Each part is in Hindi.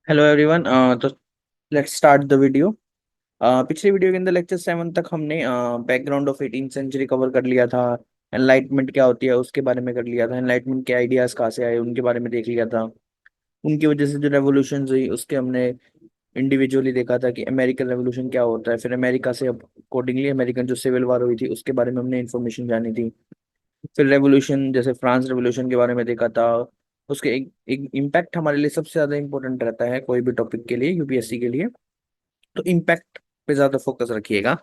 Hello everyone. तो लेट्स स्टार्ट द वीडियो। पिछले वीडियो के अंदर लेक्चर 7 तक हमने background of 18th century cover कर लिया था। एनलाइटमेंट क्या होती है उसके बारे में कर लिया था। एनलाइटमेंट के आइडियाज कहाँ से आए उनके बारे में देख लिया था। उनकी वजह से जो रेवोल्यूशन हुई उसके हमने इंडिविजुअली देखा था कि अमेरिकन रेवोल्यूशन क्या होता है। फिर अमेरिका से अकॉर्डिंगली अमेरिकन जो सिविल वार हुई थी उसके बारे में हमने इन्फॉर्मेशन जानी थी। फिर रेवोल्यूशन जैसे फ्रांस रेवोल्यूशन के बारे में देखा था। उसके एक इम्पैक्ट हमारे लिए सबसे ज्यादा इंपॉर्टेंट रहता है कोई भी टॉपिक के लिए, यूपीएससी के लिए। तो इम्पैक्ट पे ज्यादा फोकस रखिएगा।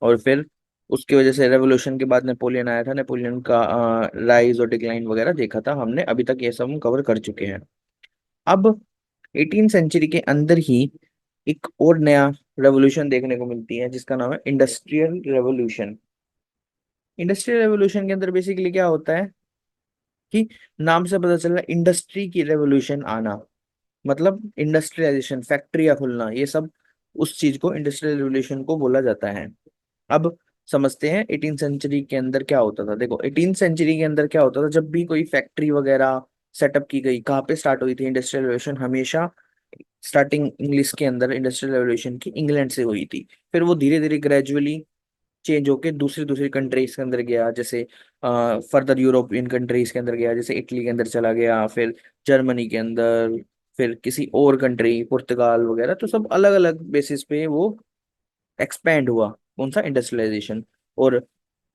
और फिर उसकी वजह से रेवोल्यूशन के बाद नेपोलियन आया था। नेपोलियन का राइज और डिक्लाइन वगैरह देखा था हमने। अभी तक ये सब हम कवर कर चुके हैं। अब 18th सेंचुरी के अंदर ही एक और नया रेवोल्यूशन देखने को मिलती है जिसका नाम है इंडस्ट्रियल रेवोल्यूशन। इंडस्ट्रियल रेवोल्यूशन के अंदर बेसिकली क्या होता है कि नाम से पता चल रहा है इंडस्ट्री की रेवोल्यूशन आना, मतलब इंडस्ट्रियलाइजेशन, फैक्ट्रियां खुलना, ये सब उस चीज को इंडस्ट्रियल रेवोल्यूशन को बोला जाता है। अब समझते हैं 18th सेंचुरी के अंदर क्या होता था। देखो 18th सेंचुरी के अंदर क्या होता था, जब भी कोई फैक्ट्री वगैरह सेटअप की गई, कहाँ पे स्टार्ट हुई थी इंडस्ट्रियल रेवोल्यूशन? हमेशा स्टार्टिंग इंग्लिश के अंदर इंडस्ट्रियल रेवोल्यूशन की इंग्लैंड से हुई थी। फिर वो धीरे धीरे ग्रेजुअली चेंज होके दूसरी दूसरी कंट्रीज के अंदर गया, जैसे फर्दर यूरोपियन कंट्रीज के अंदर गया, जैसे इटली के अंदर चला गया, फिर जर्मनी के अंदर, फिर किसी और कंट्री पुर्तगाल वगैरह। तो सब अलग अलग बेसिस पे वो एक्सपैंड हुआ कौन सा इंडस्ट्रियलाइजेशन। और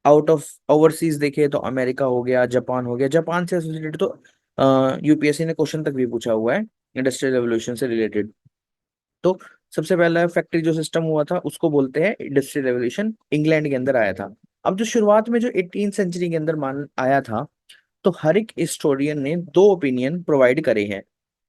आउट ऑफ ओवरसीज देखे तो अमेरिका हो गया, जापान हो गया। जापान से एसोसिएटेड तो यूपीएससी ने क्वेश्चन तक भी पूछा हुआ है इंडस्ट्रियल रेवोल्यूशन से रिलेटेड। तो सबसे पहला फैक्ट्री जो सिस्टम हुआ था उसको बोलते हैं इंडस्ट्रियल रेवोल्यूशन, इंग्लैंड के अंदर आया था। अब जो शुरुआत में जो 18th सेंचुरी के अंदर मान आया था, तो हर एक हिस्टोरियन ने दो ओपिनियन प्रोवाइड करे हैं,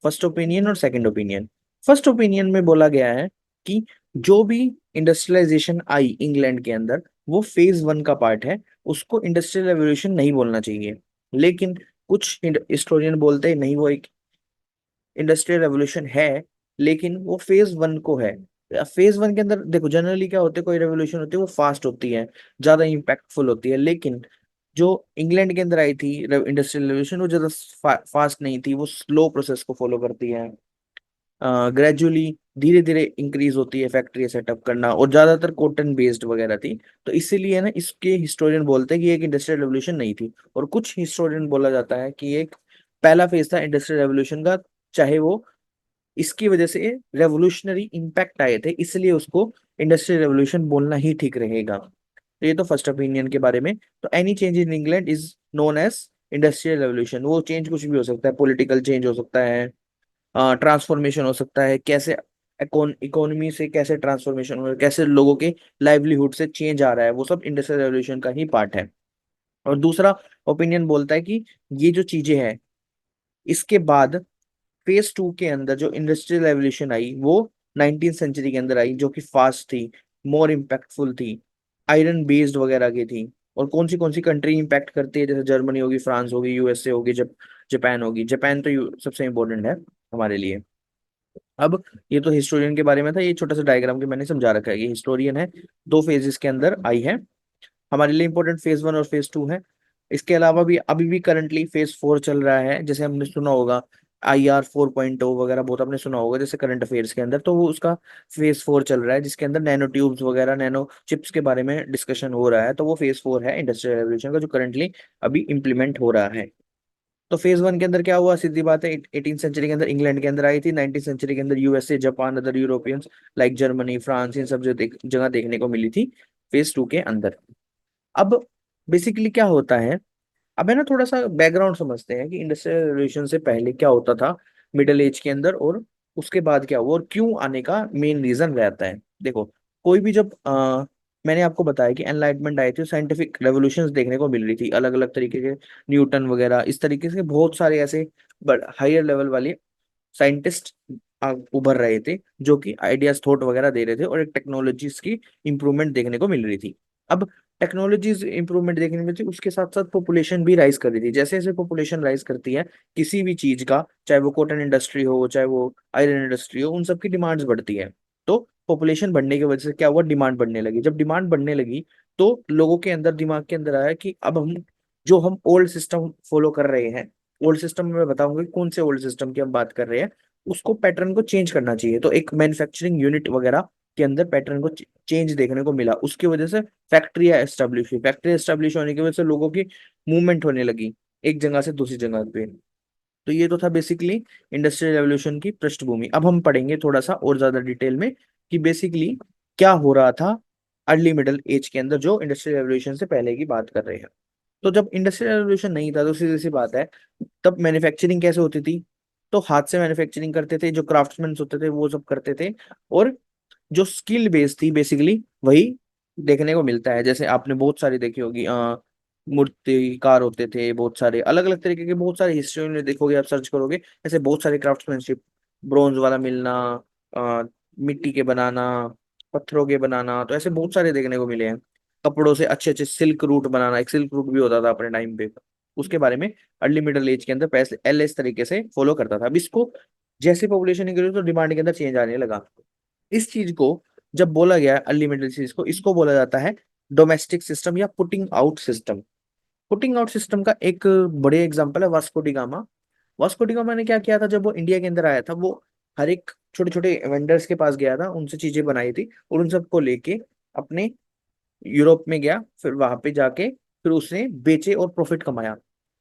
फर्स्ट ओपिनियन और सेकंड ओपिनियन। फर्स्ट ओपिनियन में बोला गया है कि जो भी इंडस्ट्रियलाइजेशन आई इंग्लैंड के अंदर वो फेज 1 का पार्ट है, उसको इंडस्ट्रियल रेवोल्यूशन नहीं बोलना चाहिए। लेकिन कुछ हिस्टोरियन बोलते हैं नहीं, वो एक इंडस्ट्रियल रेवोल्यूशन है, लेकिन वो फेज 1 को है। फेज 1 के अंदर देखो जनरली क्या होते है, कोई रेवोल्यूशन होती है वो फास्ट होती है, ज्यादा इंपैक्टफुल होती है। लेकिन जो इंग्लैंड के अंदर आई थी इंडस्ट्रियल रेवोल्यूशन, वो ज्यादा फास्ट नहीं थी, वो स्लो प्रोसेस को फॉलो करती है। ग्रेजुअली धीरे धीरे इंक्रीज होती है फैक्ट्री सेटअप करना, और ज्यादातर कॉटन बेस्ड वगैरह थी। तो इसीलिए ना इसके हिस्टोरियन बोलते हैं कि ये एक इंडस्ट्रियल रेवोल्यूशन नहीं थी। और कुछ हिस्टोरियन बोला जाता है कि ये एक पहला फेज था इंडस्ट्रियल रेवोल्यूशन का, चाहे वो इसकी वजह से रेवोल्यूशनरी इंपैक्ट आए थे, इसलिए उसको इंडस्ट्रियल रेवोल्यूशन बोलना ही ठीक रहेगा। तो ये तो फर्स्ट ओपिनियन के बारे में। तो any change in England is known as industrial revolution. वो चेंज कुछ भी हो सकता है, पॉलिटिकल चेंज हो सकता है, ट्रांसफॉर्मेशन हो सकता है, कैसे इकोनॉमी से कैसे ट्रांसफॉर्मेशन हो रहा है, कैसे लोगों के लाइवलीहुड से चेंज आ रहा है, वो सब इंडस्ट्रियल रेवोल्यूशन का ही पार्ट है। और दूसरा ओपिनियन बोलता है कि ये जो चीजें हैं इसके बाद फेज 2 के अंदर जो इंडस्ट्रियल रेवोल्यूशन आई वो 19th सेंचुरी के अंदर आई, जो कि फास्ट थी, मोर इम्पैक्टफुल थी, आयरन बेस्ड वगैरह की थी। और कौन सी कंट्री इंपैक्ट करती है? जैसे जर्मनी होगी, फ्रांस होगी, यूएसए होगी, जापान होगी। जापान तो सबसे इंपॉर्टेंट है हमारे लिए। अब ये तो हिस्टोरियन के बारे में था, ये छोटा सा डायग्राम के मैंने समझा रखा है। ये हिस्टोरियन है, दो फेजेस के अंदर आई है। हमारे लिए इंपॉर्टेंट फेज 1 और फेज 2 है। इसके अलावा भी अभी भी करंटली फेज 4 चल रहा है, जैसे हमने सुना होगा IR 4.0 वगैरह, बहुत आपने सुना होगा जैसे करंट अफेयर्स के अंदर। तो वो उसका फेज 4 चल रहा है जिसके अंदर नैनो ट्यूब्स वगैरह, नैनो चिप्स के बारे में डिस्कशन हो रहा है। तो वो फेज 4 है इंडस्ट्रियल रेवोल्यूशन का, जो करंटली अभी इंप्लीमेंट हो रहा है। तो फेज 1 के अंदर क्या हुआ, सीधी बात है, 18th सेंचुरी के अंदर इंग्लैंड के अंदर आई थी, 19th सेंचुरी के अंदर USA, Japan, other Europeans like Germany, France, इन सब जगह देखने को मिली थी फेज 2 के अंदर। अब बेसिकली क्या होता है, अब है ना थोड़ा सा बैकग्राउंड समझते हैं कि इंडस्ट्रियल रेवोल्यूशन से पहले क्या होता था मिडिल एज के अंदर, और उसके बाद क्या हुआ, और क्यों आने का मेन रीजन रहता है। देखो कोई भी जब मैंने आपको बताया कि एनलाइटमेंट आई थी, साइंटिफिक रेवोल्यूशंस देखने को मिल रही थी अलग अलग तरीके के, न्यूटन वगैरह, इस तरीके से बहुत सारे ऐसे हायर लेवल वाले साइंटिस्ट उभर रहे थे, जो कि आइडियाज, थॉट वगैरह दे रहे थे, और एक टेक्नोलॉजीज की इंप्रूवमेंट देखने को मिल रही थी। अब टेक्नोलॉजीज इंप्रूवमेंट देखने में थी, उसके साथ साथ पॉपुलेशन भी राइज कर रही थी। जैसे जैसे पॉपुलेशन राइज करती है किसी भी चीज का, चाहे वो कॉटन इंडस्ट्री हो, चाहे वो आयरन इंडस्ट्री हो, उन सबकी डिमांड्स बढ़ती है। तो पॉपुलेशन बढ़ने की वजह से क्या हुआ, डिमांड बढ़ने लगी। जब डिमांड बढ़ने लगी तो लोगों के अंदर, दिमाग के अंदर आया कि अब हम ओल्ड सिस्टम फॉलो कर रहे हैं। ओल्ड सिस्टम में मैं बताऊंगा कि कौन से ओल्ड सिस्टम की हम बात कर रहे हैं। उसको पैटर्न को चेंज करना चाहिए। तो एक मैन्युफैक्चरिंग यूनिट वगैरह के अंदर पैटर्न को चेंज देखने को मिला, उसकी वजह से फैक्ट्रियां एस्टेब्लिश हुई। फैक्ट्री एस्टेब्लिश होने की वजह से लोगों की मूवमेंट होने लगी एक जगह से दूसरी जगह पे। तो ये तो था बेसिकली इंडस्ट्रियल रेवोल्यूशन की पृष्ठभूमि। अब हम पढ़ेंगे थोड़ा सा और ज्यादा डिटेल में कि बेसिकली क्या हो रहा था अर्ली मिडल एज के अंदर, जो इंडस्ट्रियल रेवोल्यूशन से पहले की बात कर रहे हैं। तो जब इंडस्ट्रियल रेवोल्यूशन नहीं था तो सीधी सी बात है, तब मैन्युफैक्चरिंग कैसे होती थी? तो हाथ से मैन्युफैक्चरिंग करते थे, जो क्राफ्ट्समैन होते थे वो सब करते थे। और जो स्किल बेस थी बेसिकली वही देखने को मिलता है। जैसे आपने बहुत सारी देखी होगी, मूर्तिकार होते थे बहुत सारे, अलग अलग तरीके के बहुत सारे हिस्ट्री में देखोगे, आप सर्च करोगे ऐसे बहुत सारे क्राफ्ट्समैनशिप, ब्रोंज वाला मिलना, अ, मिट्टी के बनाना, पत्थरों के बनाना, तो ऐसे बहुत सारे देखने को मिले हैं। कपड़ों से अच्छे अच्छे सिल्क रूट बनाना, एक सिल्क रूट भी होता था अपने टाइम पे, उसके बारे में अर्ली मिडल एज के अंदर पैसे एल एस तरीके से फॉलो करता था। अब इसको जैसे पॉपुलेशन इंक्रीज तो डिमांड के अंदर चेंज आने लगा। इस चीज को जब बोला गया अर्ली मिडिल चीज को, इसको बोला जाता है डोमेस्टिक सिस्टम या putting out system. Putting out system का एक बड़े एग्जांपल है Vasco D gamma. Vasco D gamma ने क्या किया था, जब वो इंडिया के अंदर आया था, वो हर एक छोटे छोटे वेंडर्स के पास गया था, उनसे चीजें बनाई थी, और उन सबको लेके अपने यूरोप में गया। फिर वहां पे जाके फिर उसने बेचे और प्रॉफिट कमाया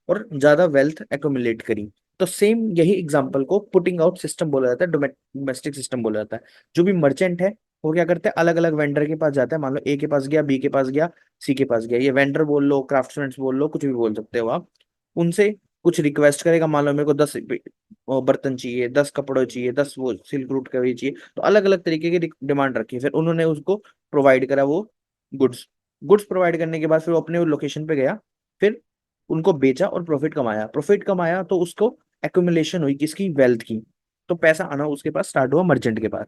और ज्यादा वेल्थ एक्यूमुलेट करी। तो सेम यही एग्जांपल को पुटिंग आउट सिस्टम बोला जाता है, डोमेस्टिक सिस्टम बोला जाता है। जो भी मर्चेंट है वो क्या करते हैं, अलग अलग वेंडर के पास जाता है। मान लो ए के पास गया, बी के पास गया, सी के पास गया, ये वेंडर बोल लो, क्राफ्ट्समैन बोल लो, कुछ भी बोल सकते हो आप। उनसे कुछ रिक्वेस्ट करेगा, मान लो मेरे को 10 बर्तन चाहिए, 10 कपड़े चाहिए, 10 वो सिल्क रूट का भी चाहिए, तो अलग अलग तरीके की डिमांड रखी। फिर उन्होंने उसको प्रोवाइड करा वो गुड्स। गुड्स प्रोवाइड करने के बाद फिर वो अपने लोकेशन पे गया, फिर उनको बेचा और प्रॉफिट कमाया। प्रॉफिट कमाया तो उसको एक्यूमुलेशन हुई किसकी, वेल्थ की। तो पैसा आना उसके पास स्टार्ट हुआ मर्चेंट के पास।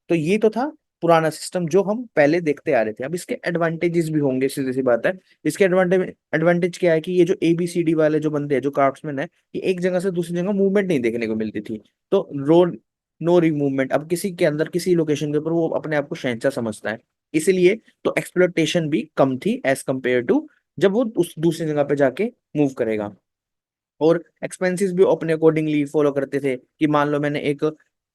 तो ये तो था पुराना सिस्टम जो हम पहले देखते आ रहे थे। अब इसके एडवांटेजेस भी होंगे, सीधी सी बात है। इसके एडवांटेज एडवांटेज क्या है कि ये जो ABCD वाले जो बंदे हैं, जो क्राफ्ट्समैन है, ये एक जगह से दूसरी जगह मूवमेंट नहीं देखने को मिलती थी। तो रोड नो मूवमेंट, अब किसी के अंदर किसी लोकेशन के ऊपर वो अपने आप को शहंशाह समझता है, इसलिए तो एक्सप्लोइटेशन भी कम थी एज कंपेयर टू जब वो उस दूसरी जगह पे जाके मूव करेगा। और एक्सपेंसेस भी अपने अकॉर्डिंगली फॉलो करते थे कि मान लो मैंने एक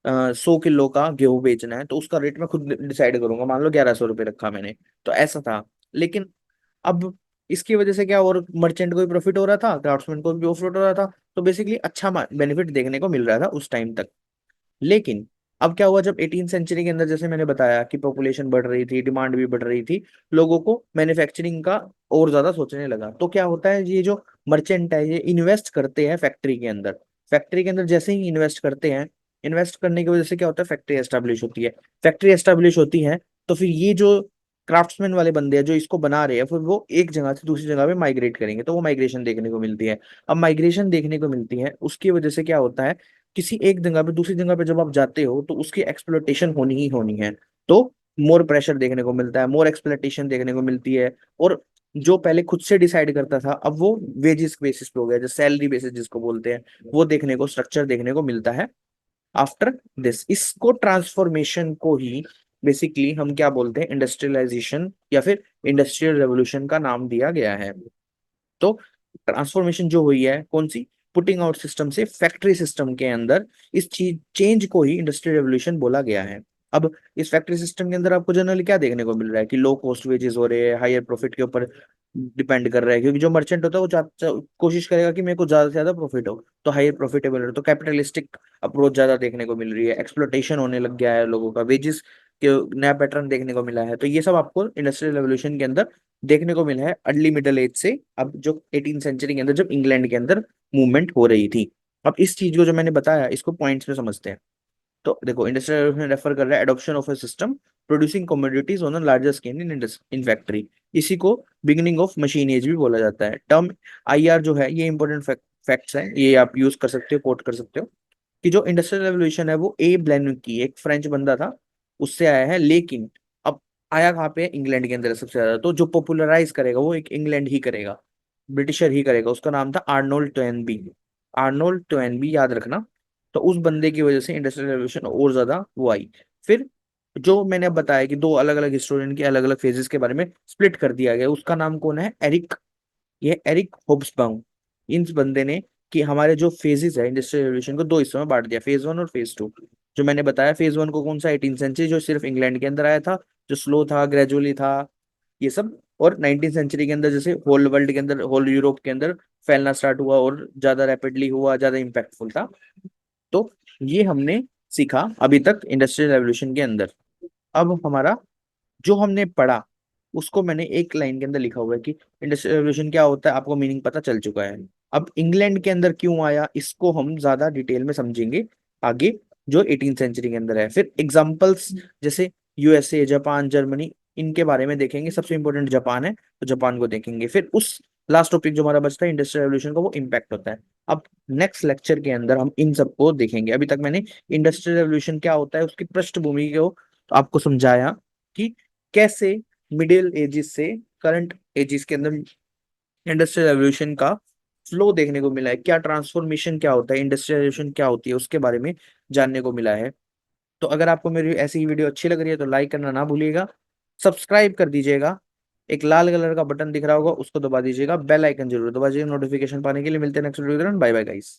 100 किलो का गेहूं बेचना है, तो उसका रेट मैं खुद डिसाइड करूंगा, मान लो 1100 रुपये रखा मैंने, तो ऐसा था। लेकिन अब इसकी वजह से क्या, और मर्चेंट को भी प्रॉफिट हो रहा था, क्राफ्ट्समैन को भी प्रॉफिट हो रहा था, तो बेसिकली अच्छा बेनिफिट देखने को मिल रहा था उस टाइम तक। लेकिन अब क्या हुआ, जब 18 सेंचुरी के अंदर जैसे मैंने बताया कि पॉपुलेशन बढ़ रही थी, डिमांड भी बढ़ रही थी, लोगों को मैन्युफैक्चरिंग का और ज्यादा सोचने लगा। तो क्या होता है, ये जो मर्चेंट है ये इन्वेस्ट करते हैं फैक्ट्री के अंदर। फैक्ट्री के अंदर जैसे ही इन्वेस्ट करते हैं, इन्वेस्ट करने की वजह से क्या होता है, फैक्ट्री एस्टेब्लिश होती है। फैक्ट्री एस्टेब्लिश होती है तो फिर ये जो क्राफ्ट्समैन वाले बंदे हैं जो इसको बना रहे हैं, फिर वो एक जगह से दूसरी जगह पे माइग्रेट करेंगे, तो वो माइग्रेशन देखने को मिलती है। अब माइग्रेशन देखने को मिलती है, उसकी वजह से क्या होता है, किसी एक जगह पे दूसरी जगह पे जब आप जाते हो तो उसकी एक्सप्लोइटेशन होनी ही होनी है। तो मोर प्रेशर देखने को मिलता है, मोर एक्सप्लोइटेशन देखने को मिलती है। और जो पहले खुद से डिसाइड करता था, अब वो वेजिस बेसिस पे हो गया, जो सैलरी बेसिस जिसको बोलते हैं, वो देखने को स्ट्रक्चर देखने को मिलता है। आफ्टर दिस, इसको ट्रांसफॉर्मेशन को ही बेसिकली हम क्या बोलते हैं, इंडस्ट्रियलाइजेशन या फिर इंडस्ट्रियल रेवोल्यूशन का नाम दिया गया है। तो ट्रांसफॉर्मेशन जो हुई है कौन सी, पुटिंग आउट सिस्टम से फैक्ट्री सिस्टम के अंदर, इस चीज चेंज को ही इंडस्ट्रियल रेवोल्यूशन बोला गया है। अब इस फैक्ट्री सिस्टम के अंदर आपको जनरली क्या देखने को मिल रहा है कि लो कॉस्ट वेजेस हो रहे हैं, हायर प्रॉफिट के ऊपर डिपेंड कर रहा है, क्योंकि जो मर्चेंट होता है वो कोशिश करेगा कि मेरे को ज्यादा से ज्यादा प्रॉफिट हो, तो हायर प्रॉफिटेबल हो। तो कैपिटलिस्टिक अप्रोच ज्यादा देखने को मिल रही है, एक्सप्लोटेशन होने लग गया है लोगों का, वेजेस के नया पैटर्न देखने को मिला है। तो ये सब आपको इंडस्ट्रियल रेवोल्यूशन के अंदर देखने को मिला है अर्ली मिडल एज से, अब जो 18 सेंचुरी के अंदर जब इंग्लैंड के अंदर मूवमेंट हो रही थी। अब इस चीज को जो मैंने बताया इसको पॉइंट्स में समझते हैं। तो देखो, इंडस्ट्रियल रेवोल्यूशन रेफर कर रहा है adoption of A system producing commodities on a larger scale in factory. इसी को बिगिनिंग ऑफ मशीन एज भी बोला जाता है। टर्म IR जो है ये इंपॉर्टेंट फैक्ट्स है, ये आप यूज कर सकते हो, कोट कर सकते हो कि जो इंडस्ट्रियल रेवोल्यूशन है वो ब्लेन की, एक फ्रेंच बंदा था, उससे आया है। लेकिन अब आया कहाँ पे, इंग्लैंड के अंदर सबसे ज्यादा। तो जो पॉपुलराइज करेगा वो एक इंग्लैंड ही करेगा, ब्रिटिशर ही करेगा। उसका नाम था आर्नोल्ड टोयनबी। आर्नोल्ड टोयनबी याद रखना। तो उस बंदे की वजह से इंडस्ट्रियल रेवोल्यूशन और ज्यादा वो आई। फिर जो मैंने अब बताया कि दो अलग अलग हिस्टोरियन के अलग अलग फेजेस के बारे में स्प्लिट कर दिया गया, उसका नाम कौन है, एरिक, ये एरिक होब्सबाउम। इन बंदे ने कि हमारे जो फेजेस है इंडस्ट्रियल रेवोल्यूशन को दो हिस्सों में बांट दिया, फेज वन और फेज टू। जो मैंने बताया फेज वन को कौन सा, 18 सेंचुरी, जो सिर्फ इंग्लैंड के अंदर आया था, जो स्लो था, ग्रेजुअली था, ये सब। और 19 सेंचुरी के अंदर जैसे होल वर्ल्ड के अंदर, होल यूरोप के अंदर फैलना स्टार्ट हुआ और ज्यादा रैपिडली हुआ, ज्यादा इम्पैक्टफुल था। तो ये हमने सीखा अभी तक इंडस्ट्रियल रेवोल्यूशन के अंदर। अब हमारा जो हमने पढ़ा उसको मैंने एक लाइन के अंदर लिखा हुआ है कि इंडस्ट्रियल रेवोल्यूशन क्या होता है, आपको मीनिंग पता चल चुका है। अब इंग्लैंड के अंदर क्यों आया, इसको हम ज्यादा डिटेल में समझेंगे आगे, जो 18 सेंचुरी के अंदर है। फिर एग्जांपल्स जैसे यूएसए, जापान, जर्मनी, इनके बारे में देखेंगे। सबसे इंपॉर्टेंट जापान है तो जापान को देखेंगे। फिर उस लास्ट टॉपिक जो हमारा बचता है इंडस्ट्रियल रेवोल्यूशन का, वो इम्पैक्ट होता है। अब नेक्स्ट लेक्चर के अंदर हम इन सबको देखेंगे। अभी तक मैंने इंडस्ट्रियल रेवोल्यूशन क्या होता है उसकी पृष्ठभूमि को आपको समझाया कि कैसे मिडिल एजिस से करंट एजिस के अंदर इंडस्ट्रियल रेवोल्यूशन का फ्लो देखने को मिला है, क्या ट्रांसफॉर्मेशन क्या होता है, इंडस्ट्रियल रेवोल्यूशन क्या होती है, उसके बारे में जानने को मिला है। तो अगर आपको मेरी ऐसी वीडियो अच्छी लग रही है तो लाइक करना ना भूलिएगा, सब्सक्राइब कर दीजिएगा, एक लाल कलर का बटन दिख रहा होगा उसको दबा दीजिएगा, बेल आइकन जरूर दबा दीजिएगा नोटिफिकेशन पाने के लिए। मिलते हैं next video, bye bye guys.